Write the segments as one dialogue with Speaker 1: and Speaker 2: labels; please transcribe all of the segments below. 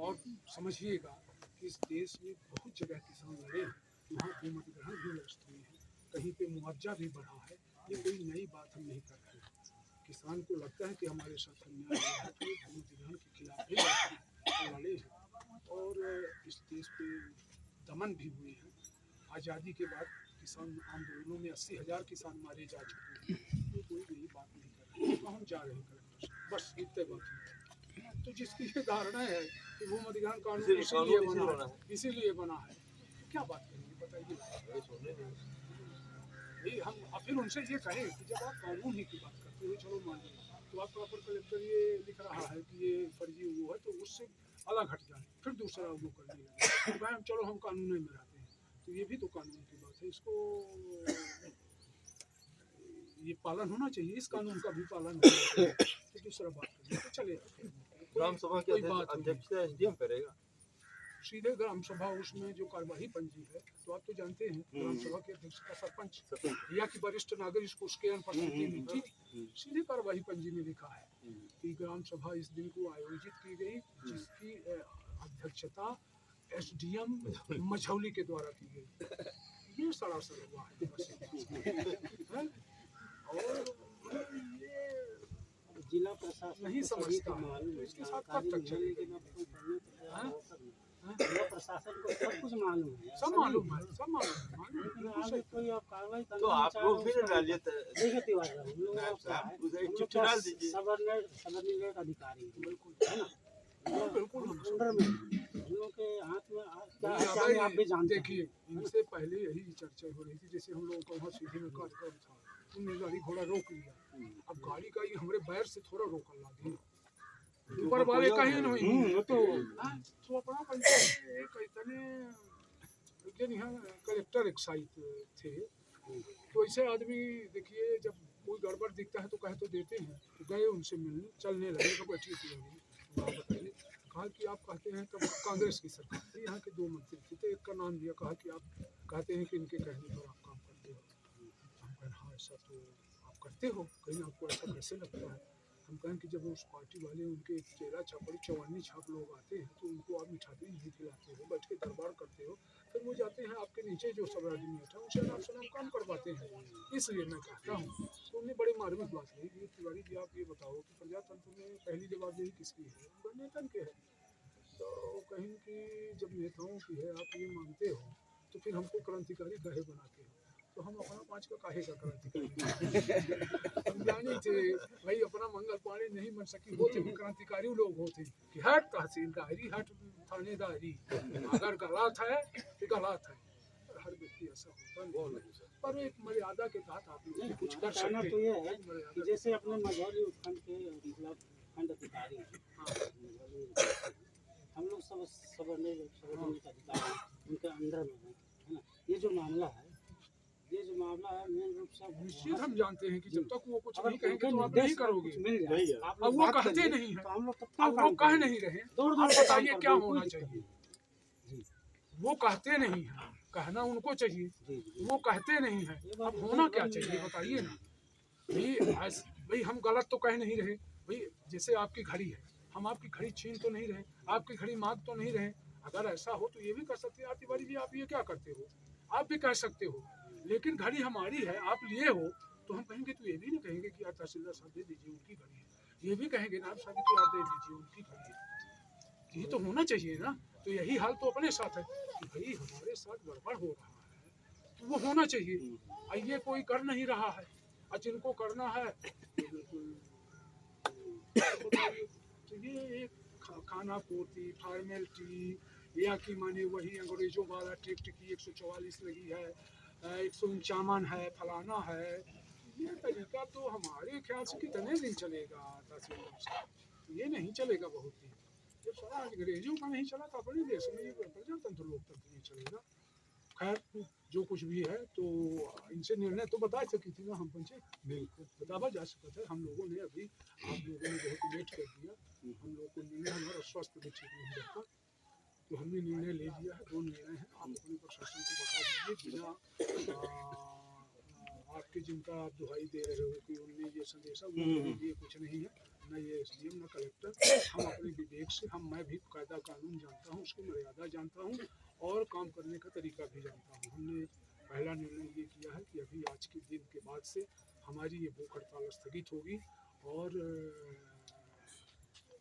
Speaker 1: और समझिएगा कि इस देश में बहुत जगह किसान लड़े हैं, वहाँ कीमत ग्रहण भी व्यवस्थित हुई है, कहीं पे मुआवजा भी बढ़ा है। ये कोई नई बात हम नहीं कर रहे हैं। किसान को लगता है कि हमारे साथ अन्याय हुआ है तो ये कीमत ग्रहण के खिलाफ भी लड़े हैं और इस देश पे दमन भी हुए हैं। आज़ादी के बाद किसान आंदोलनों में 80,000 किसान मारे जा चुके हैं। ये कोई नई बात नहीं कर रहे हैं, तो हम जा रहे हैं कलेक्टर से, बस इतने बात है। तो जिसकी ये धारणा है कि भूमि अधिग्रहण कानून इसीलिए बना है, तो क्या बात करेंगे बताइए। हम फिर उनसे ये कहें कि जब आप कानून ही की बात करते हो, चलो मान लीजिए, तो आपका अपर कलेक्टर ये लिख रहा है कि ये फर्जी वो है, तो उससे अलग हट जाए, फिर दूसरा वो करने लगे, तो भाई चलो हम कानून में रहते हैं, तो ये भी तो कानून की बात है, इसको ये पालन होना चाहिए, इस कानून का भी पालन होना चाहिए। तो दूसरा बात करें तो चले
Speaker 2: ग्राम सभा के अध्यक्षता एसडीएम करेगा,
Speaker 1: सीधे ग्राम सभा उसमें जो कार्यवाही पंजी है, तो आप तो जानते हैं ग्राम सभा के अध्यक्ष का सरपंच या कि वरिष्ठ नागरिक इसको उसके अनुपस्थिति में सीधे कार्यवाही पंजी में लिखा है कि ग्राम सभा इस दिन को आयोजित की गई जिसकी अध्यक्षता एसडीएम मझौली के द्वारा की गई। ये सरासर हुआ है और ये
Speaker 3: जिला प्रशासन
Speaker 1: नहीं समझता है, तो इसके साथ कब तक चलेगा।
Speaker 3: जिला प्रशासन को सब कुछ मालूम है,
Speaker 1: सब मालूम है, सब मालूम
Speaker 3: है। कोई आप कार्रवाई
Speaker 2: तो आप लोग भी डालिए,
Speaker 3: देखिए तिवारी साहब, हम लोग सबऑर्डिनेट अधिकारी बिल्कुल है ना, बिल्कुल अंडर में हम लोग के हाथ में क्या है आप भी जानते हैं।
Speaker 1: देखिए इनसे पहले यही चर्चा हो रही थी, जैसे हम लोगों का वहाँ सीधे में कार्यक्रम था, उनने गाड़ी घोड़ा रोक लिया, अब गाड़ी का ये हमारे बैर से थोड़ा रोकन लगी, ऊपर वाले कहीं नहीं तो अपना पंचायत कलेक्टर एक्साइज थे, तो ऐसे आदमी देखिए जब कोई गड़बड़ दिखता है तो कहे तो देते हैं, तो गए उनसे मिलने, चलने लगे तो बैठिए बताइए, कहा कि आप कहते हैं तब कांग्रेस की सरकार थी, यहाँ के 2 मंत्री थे, तो एक का नाम दिया, कहा कि आप कहते हैं कि इनके कहने पर आप काम करते हो। हम कहें हाँ ऐसा तो आप करते हो, कहीं आपको ऐसा कैसे लगता है। हम कहें कि जब उस पार्टी वाले उनके चेहरा छापड़ी चौवन्नी छाप लोग आते हैं तो उनको आप मिठाई नहीं खिलाते हो, बैठ के दरबार करते हो, फिर वो जाते हैं आपके नीचे जो सब आदमी बैठा उनसे आप सलाम काम करवाते हैं। इसलिए मैं कहता हूँ, तो उन्हें बड़ी मार्मिक बात कही कि तिवारी जी आप ये बताओ कि प्रजातंत्र में पहली जवाबदेही किसकी है, नेता के है। तो कहीं कि जब नेताओं की है आप ये मानते हो तो फिर हमको क्रांतिकारी काहे बनाते हो, तो हम अपना 5 का काहे का क्रांतिकारी हम जाने थे भाई अपना मंगल पाने नहीं बन सकी, होते क्रांतिकारी लोग होते कि हट तहसीलदारी हट थानेदारी, अगर गलत है तो गलत है, हर व्यक्ति ऐसा होता नहीं, पर एक मर्यादा के तहत आप लोग कुछ कर सकते हैं।
Speaker 3: तो ये है कि जैसे अपने मझौली उपखंड के मतलब खंड अधिकारी हम लोग सब सबऑर्डिनेट अधिकारी उनके अंडर में है ना, ये जो मामला है मेन रूप से
Speaker 1: निश्चित हम जानते हैं कि जब तक वो कुछ नहीं कहेंगे तो आप नहीं करोगे, अब वो कहते नहीं है, अब वो कह नहीं रहे, आप बताइए क्या होना चाहिए। वो कहते नहीं है, कहना उनको चाहिए, वो कहते नहीं है, अब होना क्या चाहिए बताइए ना। भाई हम गलत तो कह नहीं रहे, भाई जैसे आपकी घड़ी है, हम आपकी घड़ी छीन तो नहीं रहे, आपकी घड़ी मांग तो नहीं रहे, अगर ऐसा हो तो ये भी कर सकते हैं तिवारी जी आप ये क्या करते हो, आप भी कह सकते हो, लेकिन घड़ी हमारी है आप लिए हो तो हम कहेंगे, तो ये भी नहीं कहेंगे कि यार तहसीलदार साहब दे दीजिए उनकी घड़ी है, ये भी कहेंगे ना आप साहब की याद दे दीजिए उनकी घड़ी है, ये तो होना चाहिए ना। तो यही हाल तो अपने साथ है कि भाई हमारे साथ गड़बड़ हो रहा है तो वो होना चाहिए, ये कोई कर नहीं रहा है, और जिनको करना है तो ये एक खाना पूर्ति फॉर्मेलिटी या कि माने वही अंग्रेजों वाला टिकट की 144 लगी है, 151 है, फलाना है, ये तरीका तो हमारे ख्याल से कितने दिन चलेगा तहसीलदार साहब, ये नहीं चलेगा बहुत दिन, जब सारा अंग्रेजों का नहीं चला तो अपने देश में ये प्रजातंत्र लोकतंत्र नहीं चलेगा। खैर जो कुछ भी है तो इनसे निर्णय तो बता सकी थी ना हम पंचायत, बिल्कुल बतावा जा सकता है, हम लोगों ने अभी आप लोगों ने बहुत लेट कर दिया, हम लोगों को निर्णय हमारा स्वास्थ्य भी ठीक नहीं रहता, तो हमने निर्णय ले लिया है, 2 निर्णय है, आप अपने प्रशासन को बता दीजिए बिना आपके जिनका आप दुहाई दे रहे हो कि उनने ये संदेशा वो ये कुछ नहीं है, न ये एसडीएम न कलेक्टर, हम अपने विवेक से मैं भी कायदा कानून जानता हूँ, उसकी मर्यादा जानता हूँ और काम करने का तरीका भी जानता हूँ। हमने पहला निर्णय ये किया है कि अभी आज के दिन के बाद से हमारी ये भूख हड़ताल स्थगित होगी और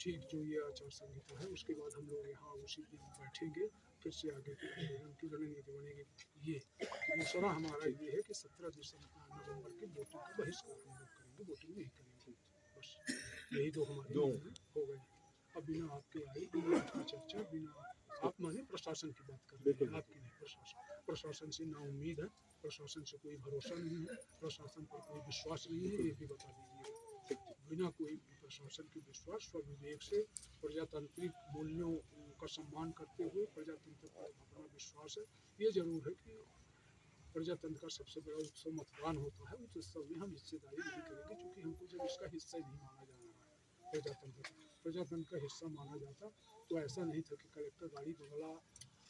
Speaker 1: ठीक जो ये आचार संहिता है उसके बाद हम लोग यहाँ उसी दिन बैठेंगे, फिर से आगे की आंदोलन की रणनीति बनेगी। ये दूसरा हमारा ये है कि 17 नवंबर की वोटिंग का बहिष्कार हम लोग करेंगे, वोटिंग नहीं करेंगे। बस यही दो हमारे निर्णय हो गए। अब बिना आपके आई बिना आपकी चर्चा, बिना आप माने प्रशासन की बात कर रहे हैं, आपकी नहीं, प्रशासन से ना उम्मीद है, प्रशासन से कोई भरोसा नहीं है, प्रशासन पर कोई विश्वास नहीं है, ये भी बता दीजिए। बिना कोई प्रशासन के विश्वास, स्वविवेक से प्रजातांत्रिक मूल्यों का सम्मान करते हुए प्रजातंत्र पर अपना विश्वास है। ये जरूर है कि प्रजातंत्र का सबसे बड़ा उत्सव मतदान होता है, उस उत्सव में हम हिस्सेदारी नहीं करेंगे, क्योंकि हमको जब इसका हिस्सा ही नहीं माना जा रहा है। प्रजातंत्र का हिस्सा माना जाता तो ऐसा नहीं था कि कलेक्टर गाड़ी बंगला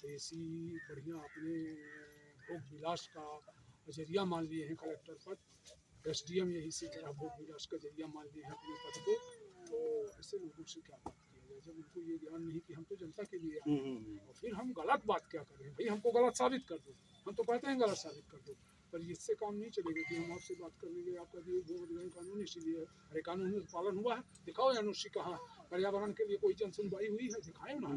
Speaker 1: एसी बढ़िया अपने भोग विलास का जरिया मान लिए हैं कलेक्टर पद, एसडीएम यही इसी तरह भोग विलास का जरिया मान लिए हैं अपने पद को। तो ऐसे लोगों से क्या बात किया जाए जब उनको ये ज्ञान नहीं कि हम तो जनता के लिए आए हैं। और फिर हम गलत बात क्या करें, भाई हमको गलत साबित कर दो, हम तो कहते हैं गलत साबित कर दो, पर इससे काम नहीं चलेगा कि हम आपसे बात करने के आपका दिए भूमि कानून इसीलिए है। अरे कानून में पालन हुआ है, दिखाओ एनओसी कहाँ, पर्यावरण के लिए कोई जन सुनवाई हुई है, दिखाए ना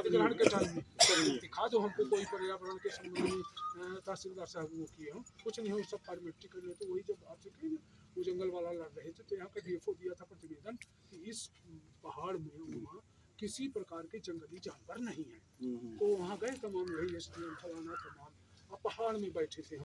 Speaker 1: अधिग्रहण के टाइम में, दिखा दो हमको कोई पर्यावरण के संबंध में तहसीलदार साहब वो किए हों, कुछ नहीं हो, सब फॉर्मेलिटी कर रहे। तो वही जब आपसे कही ना वो जंगल वाला लड़ रहे थे तो यहाँ का डीएफओ दिया था प्रतिवेदन कि इस पहाड़ में वहाँ किसी प्रकार के जंगली जानवर नहीं है। तो वहाँ गए तमाम यही एसडीएम फलाना तमाम, अब पहाड़ में बैठे थे।